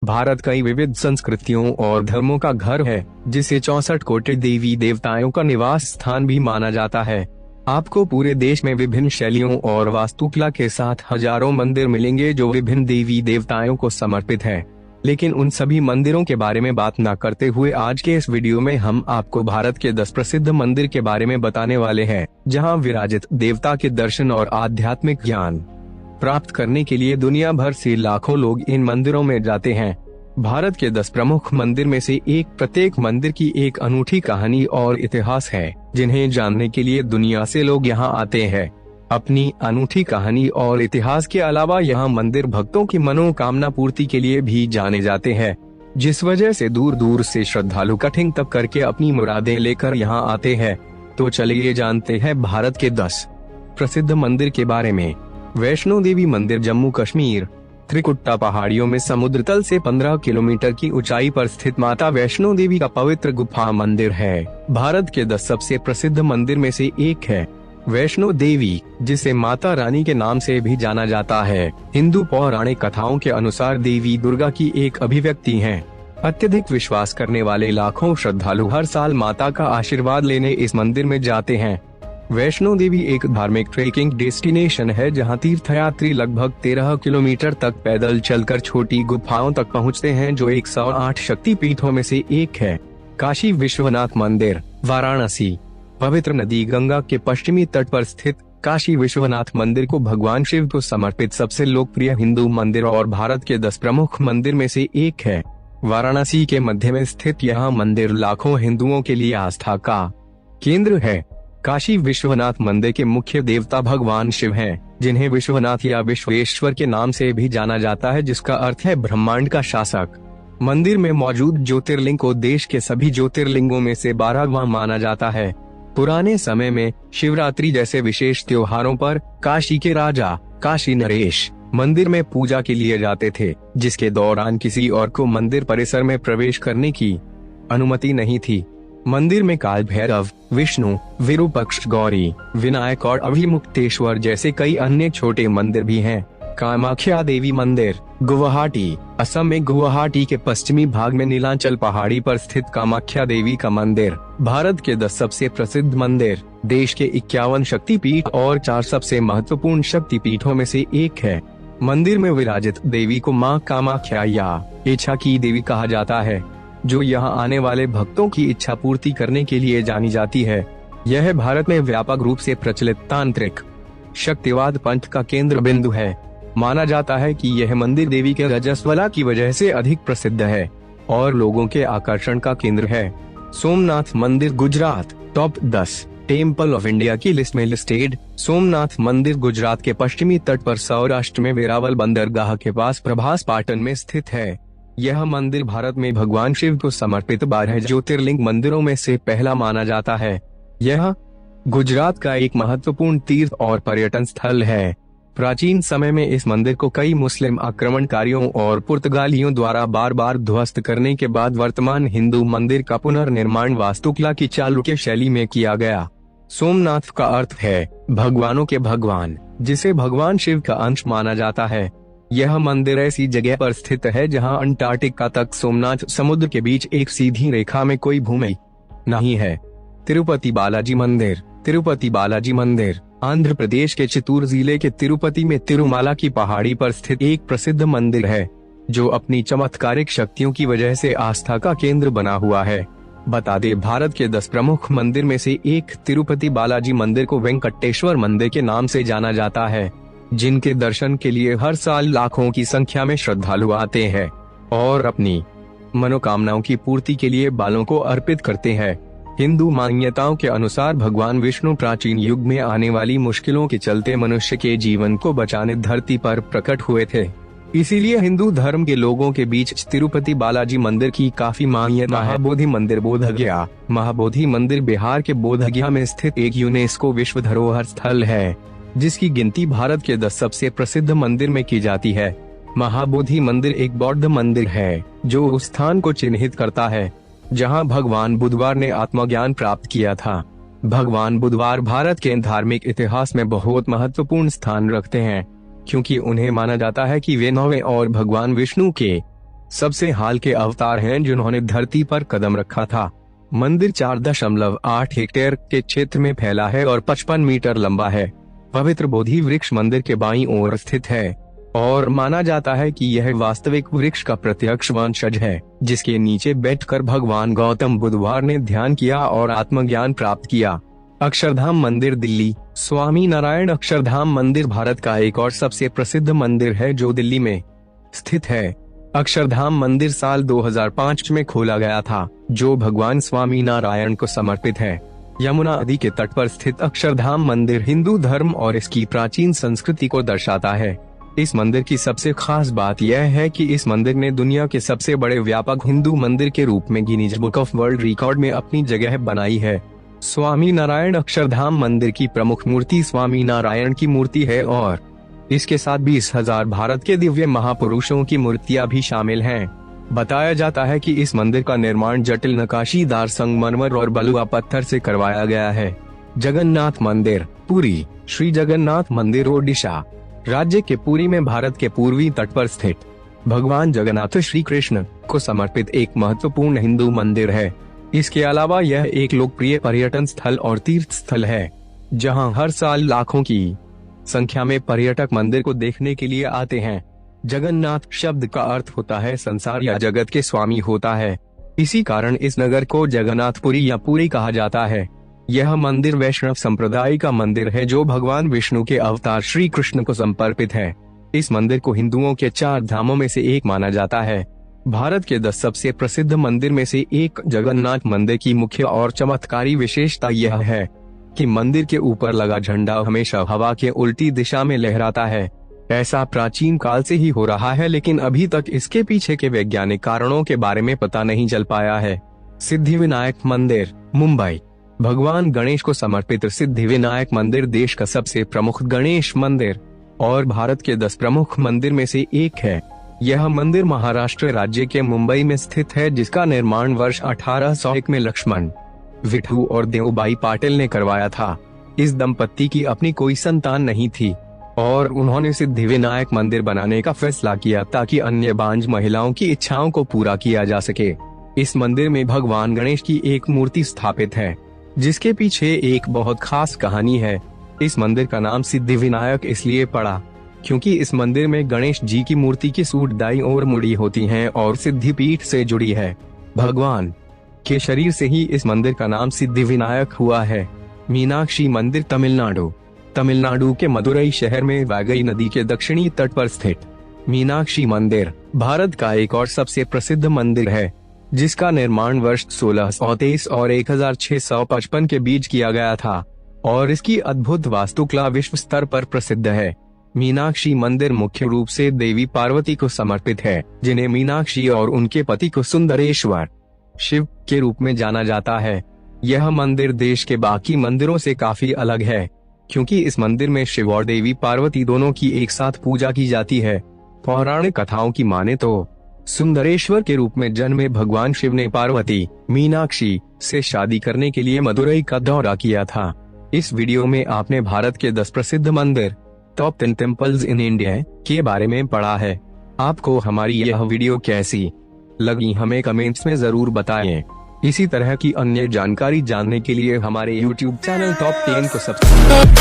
भारत कई विविध संस्कृतियों और धर्मों का घर है, जिसे 64 कोटि देवी देवताओं का निवास स्थान भी माना जाता है। आपको पूरे देश में विभिन्न शैलियों और वास्तुकला के साथ हजारों मंदिर मिलेंगे जो विभिन्न देवी देवताओं को समर्पित है। लेकिन उन सभी मंदिरों के बारे में बात न करते हुए आज के इस वीडियो में हम आपको भारत के 10 प्रसिद्ध मंदिर के बारे में बताने वाले हैं, जहां विराजित देवता के दर्शन और आध्यात्मिक ज्ञान प्राप्त करने के लिए दुनिया भर से लाखों लोग इन मंदिरों में जाते हैं। भारत के 10 प्रमुख मंदिर में से प्रत्येक मंदिर की एक अनूठी कहानी और इतिहास है, जिन्हें जानने के लिए दुनिया से लोग यहाँ आते हैं। अपनी अनूठी कहानी और इतिहास के अलावा यहाँ मंदिर भक्तों की मनोकामना पूर्ति के लिए भी जाने जाते हैं, जिस वजह से दूर दूर से श्रद्धालु कठिन तप करके अपनी मुरादें लेकर यहाँ आते हैं। तो चलिए जानते हैं भारत के 10 प्रसिद्ध मंदिर के बारे में। वैष्णो देवी मंदिर जम्मू कश्मीर, त्रिकुटा पहाड़ियों में समुद्र तल से 15 किलोमीटर की ऊंचाई पर स्थित माता वैष्णो देवी का पवित्र गुफा मंदिर है। भारत के 10 सबसे प्रसिद्ध मंदिर में से एक है वैष्णो देवी, जिसे माता रानी के नाम से भी जाना जाता है। हिंदू पौराणिक कथाओं के अनुसार देवी दुर्गा की एक अभिव्यक्ति है। अत्यधिक विश्वास करने वाले लाखों श्रद्धालु हर साल माता का आशीर्वाद लेने इस मंदिर में जाते हैं। वैष्णो देवी एक धार्मिक ट्रेकिंग डेस्टिनेशन है, जहां तीर्थयात्री लगभग 13 किलोमीटर तक पैदल चलकर छोटी गुफाओं तक पहुंचते हैं, जो 108 शक्तिपीठों में से एक है। काशी विश्वनाथ मंदिर, वाराणसी। पवित्र नदी गंगा के पश्चिमी तट पर स्थित काशी विश्वनाथ मंदिर को भगवान शिव को समर्पित सबसे लोकप्रिय हिंदू मंदिर और भारत के 10 प्रमुख मंदिर में से एक है। वाराणसी के मध्य में स्थित यह मंदिर लाखों हिंदुओं के लिए आस्था का केंद्र है। काशी विश्वनाथ मंदिर के मुख्य देवता भगवान शिव हैं, जिन्हें विश्वनाथ या विश्वेश्वर के नाम से भी जाना जाता है, जिसका अर्थ है ब्रह्मांड का शासक। मंदिर में मौजूद ज्योतिर्लिंग को देश के सभी ज्योतिर्लिंगों में से 12वां माना जाता है। पुराने समय में शिवरात्रि जैसे विशेष त्योहारों पर काशी के राजा काशी नरेश मंदिर में पूजा के लिए जाते थे, जिसके दौरान किसी और को मंदिर परिसर में प्रवेश करने की अनुमति नहीं थी। मंदिर में काल भैरव, विष्णु, विरूपक्ष गौरी, विनायक और अभिमुक्तेश्वर जैसे कई अन्य छोटे मंदिर भी हैं। कामाख्या देवी मंदिर, गुवाहाटी। असम में गुवाहाटी के पश्चिमी भाग में नीलांचल पहाड़ी पर स्थित कामाख्या देवी का मंदिर भारत के 10 सबसे प्रसिद्ध मंदिर, देश के 51 शक्तिपीठ और 4 सबसे महत्वपूर्ण शक्तिपीठों में से एक है। मंदिर में विराजित देवी को मां कामाख्या या इच्छा की देवी कहा जाता है, जो यहाँ आने वाले भक्तों की इच्छा पूर्ति करने के लिए जानी जाती है। यह भारत में व्यापक रूप से प्रचलित तांत्रिक शक्तिवाद पंथ का केंद्र बिंदु है। माना जाता है कि यह मंदिर देवी के रजस्वला की वजह से अधिक प्रसिद्ध है और लोगों के आकर्षण का केंद्र है। सोमनाथ मंदिर Gujarat, top 10 temple of India की लिस्ट में लिस्टेड। सोमनाथ मंदिर गुजरात के पश्चिमी तट पर सौराष्ट्र में वेरावल बंदरगाह के पास प्रभास पाटन में स्थित है। यह मंदिर भारत में भगवान शिव को समर्पित 12 ज्योतिर्लिंग मंदिरों में से पहला माना जाता है। यह गुजरात का एक महत्वपूर्ण तीर्थ और पर्यटन स्थल है। प्राचीन समय में इस मंदिर को कई मुस्लिम आक्रमणकारियों और पुर्तगालियों द्वारा बार बार ध्वस्त करने के बाद वर्तमान हिंदू मंदिर का पुनर्निर्माण वास्तुकला की चालुक्य शैली में किया गया। सोमनाथ का अर्थ है भगवानों के भगवान, जिसे भगवान शिव का अंश माना जाता है। यह मंदिर ऐसी जगह पर स्थित है जहां अंटार्कटिका तक सोमनाथ समुद्र के बीच एक सीधी रेखा में कोई भूमि नहीं है। तिरुपति बालाजी मंदिर, तिरुपति बालाजी मंदिर आंध्र प्रदेश के चित्तूर जिले के तिरुपति में तिरुमाला की पहाड़ी पर स्थित एक प्रसिद्ध मंदिर है, जो अपनी चमत्कारिक शक्तियों की वजह से आस्था का केंद्र बना हुआ है। बता दें, भारत के 10 प्रमुख मंदिर में से एक तिरुपति बालाजी मंदिर को वेंकटेश्वर मंदिर के नाम से जाना जाता है, जिनके दर्शन के लिए हर साल लाखों की संख्या में श्रद्धालु आते हैं और अपनी मनोकामनाओं की पूर्ति के लिए बालों को अर्पित करते हैं। हिंदू मान्यताओं के अनुसार भगवान विष्णु प्राचीन युग में आने वाली मुश्किलों के चलते मनुष्य के जीवन को बचाने धरती पर प्रकट हुए थे। इसीलिए हिंदू धर्म के लोगों के बीच तिरुपति बालाजी मंदिर की काफी मान्यता है। महाबोधि मंदिर बोधगया, महाबोधि मंदिर बिहार के बोधगया में स्थित एक यूनेस्को विश्व धरोहर स्थल है, जिसकी गिनती भारत के 10 सबसे प्रसिद्ध मंदिर में की जाती है। महाबोधि मंदिर एक बौद्ध मंदिर है, जो उस स्थान को चिन्हित करता है जहां भगवान बुधवार ने आत्मज्ञान प्राप्त किया था। भगवान बुधवार भारत के धार्मिक इतिहास में बहुत महत्वपूर्ण स्थान रखते हैं, क्योंकि उन्हें माना जाता है कि वे 9वें और भगवान विष्णु के सबसे हाल के अवतार हैं जिन्होंने धरती पर कदम रखा था। मंदिर 4.8 हेक्टेयर के क्षेत्र में फैला है और 55 मीटर लंबा है। पवित्र बोधि वृक्ष मंदिर के बाईं ओर स्थित है और माना जाता है कि यह वास्तविक वृक्ष का प्रत्यक्ष वंशज है, जिसके नीचे बैठकर भगवान गौतम बुद्धवार ने ध्यान किया और आत्मज्ञान प्राप्त किया। अक्षरधाम मंदिर दिल्ली। स्वामी नारायण अक्षरधाम मंदिर भारत का एक और सबसे प्रसिद्ध मंदिर है जो दिल्ली में स्थित है। अक्षरधाम मंदिर साल 2005 में खोला गया था, जो भगवान स्वामी नारायण को समर्पित है। यमुना नदी के तट पर स्थित अक्षरधाम मंदिर हिंदू धर्म और इसकी प्राचीन संस्कृति को दर्शाता है। इस मंदिर की सबसे खास बात यह है कि इस मंदिर ने दुनिया के सबसे बड़े व्यापक हिंदू मंदिर के रूप में Guinness book of world record में अपनी जगह बनाई है। स्वामी नारायण अक्षरधाम मंदिर की प्रमुख मूर्ति स्वामी नारायण की मूर्ति है और इसके साथ 20,000 भारत के दिव्य महापुरुषों की मूर्तियां भी शामिल हैं। बताया जाता है कि इस मंदिर का निर्माण जटिल नकाशीदार संगमरमर और बलुआ पत्थर से करवाया गया है। जगन्नाथ मंदिर पुरी। श्री जगन्नाथ मंदिर ओडिशा राज्य के पुरी में भारत के पूर्वी तट पर स्थित भगवान जगन्नाथ श्री कृष्ण को समर्पित एक महत्वपूर्ण हिंदू मंदिर है। इसके अलावा यह एक लोकप्रिय पर्यटन स्थल और तीर्थ स्थल है, जहां हर साल लाखों की संख्या में पर्यटक मंदिर को देखने के लिए आते हैं। जगन्नाथ शब्द का अर्थ होता है संसार या जगत के स्वामी होता है। इसी कारण इस नगर को जगन्नाथपुरी या पुरी कहा जाता है। यह मंदिर वैष्णव संप्रदाय का मंदिर है जो भगवान विष्णु के अवतार श्री कृष्ण को समर्पित है। इस मंदिर को हिंदुओं के 4 धामों में से एक माना जाता है। भारत के 10 सबसे प्रसिद्ध मंदिर में से एक जगन्नाथ मंदिर की मुख्य और चमत्कारी विशेषता यह है कि मंदिर के ऊपर लगा झंडा हमेशा हवा के उल्टी दिशा में लहराता है। ऐसा प्राचीन काल से ही हो रहा है, लेकिन अभी तक इसके पीछे के वैज्ञानिक कारणों के बारे में पता नहीं चल पाया है। सिद्धिविनायक मंदिर मुंबई। भगवान गणेश को समर्पित सिद्धिविनायक मंदिर देश का सबसे प्रमुख गणेश मंदिर और भारत के 10 प्रमुख मंदिर में से एक है। यह मंदिर महाराष्ट्र राज्य के मुंबई में स्थित है, जिसका निर्माण वर्ष 1801 में लक्ष्मण विठू और देवबाई पाटिल ने करवाया था। इस दंपत्ति की अपनी कोई संतान नहीं थी और उन्होंने सिद्धिविनायक मंदिर बनाने का फैसला किया ताकि अन्य बांझ महिलाओं की इच्छाओं को पूरा किया जा सके। इस मंदिर में भगवान गणेश की एक मूर्ति स्थापित है, जिसके पीछे एक बहुत खास कहानी है। इस मंदिर का नाम सिद्धिविनायक इसलिए पड़ा क्योंकि इस मंदिर में गणेश जी की मूर्ति की सूंड दाईं ओर मुड़ी होती है और सिद्धिपीठ से जुड़ी है। भगवान के शरीर से ही इस मंदिर का नाम सिद्धिविनायक हुआ है। मीनाक्षी मंदिर तमिलनाडु। तमिलनाडु के मदुरई शहर में वैगई नदी के दक्षिणी तट पर स्थित मीनाक्षी मंदिर भारत का एक और सबसे प्रसिद्ध मंदिर है, जिसका निर्माण वर्ष 1623 और 1655 के बीच किया गया था और इसकी अद्भुत वास्तुकला विश्व स्तर पर प्रसिद्ध है। मीनाक्षी मंदिर मुख्य रूप से देवी पार्वती को समर्पित है, जिन्हें मीनाक्षी और उनके पति को सुंदरेश्वर शिव के रूप में जाना जाता है। यह मंदिर देश के बाकी मंदिरों से काफी अलग है, क्योंकि इस मंदिर में शिव और देवी पार्वती दोनों की एक साथ पूजा की जाती है। पौराणिक कथाओं की माने तो सुंदरेश्वर के रूप में जन्मे भगवान शिव ने पार्वती मीनाक्षी से शादी करने के लिए मदुरई का दौरा किया था। इस वीडियो में आपने भारत के 10 प्रसिद्ध मंदिर टॉप 10 टेम्पल्स इन इंडिया के बारे में पढ़ा है। आपको हमारी यह वीडियो कैसी लगी हमें कमेंट्स में जरूर बताएं। इसी तरह की अन्य जानकारी जानने के लिए हमारे YouTube चैनल टॉप 10 को सब्सक्राइब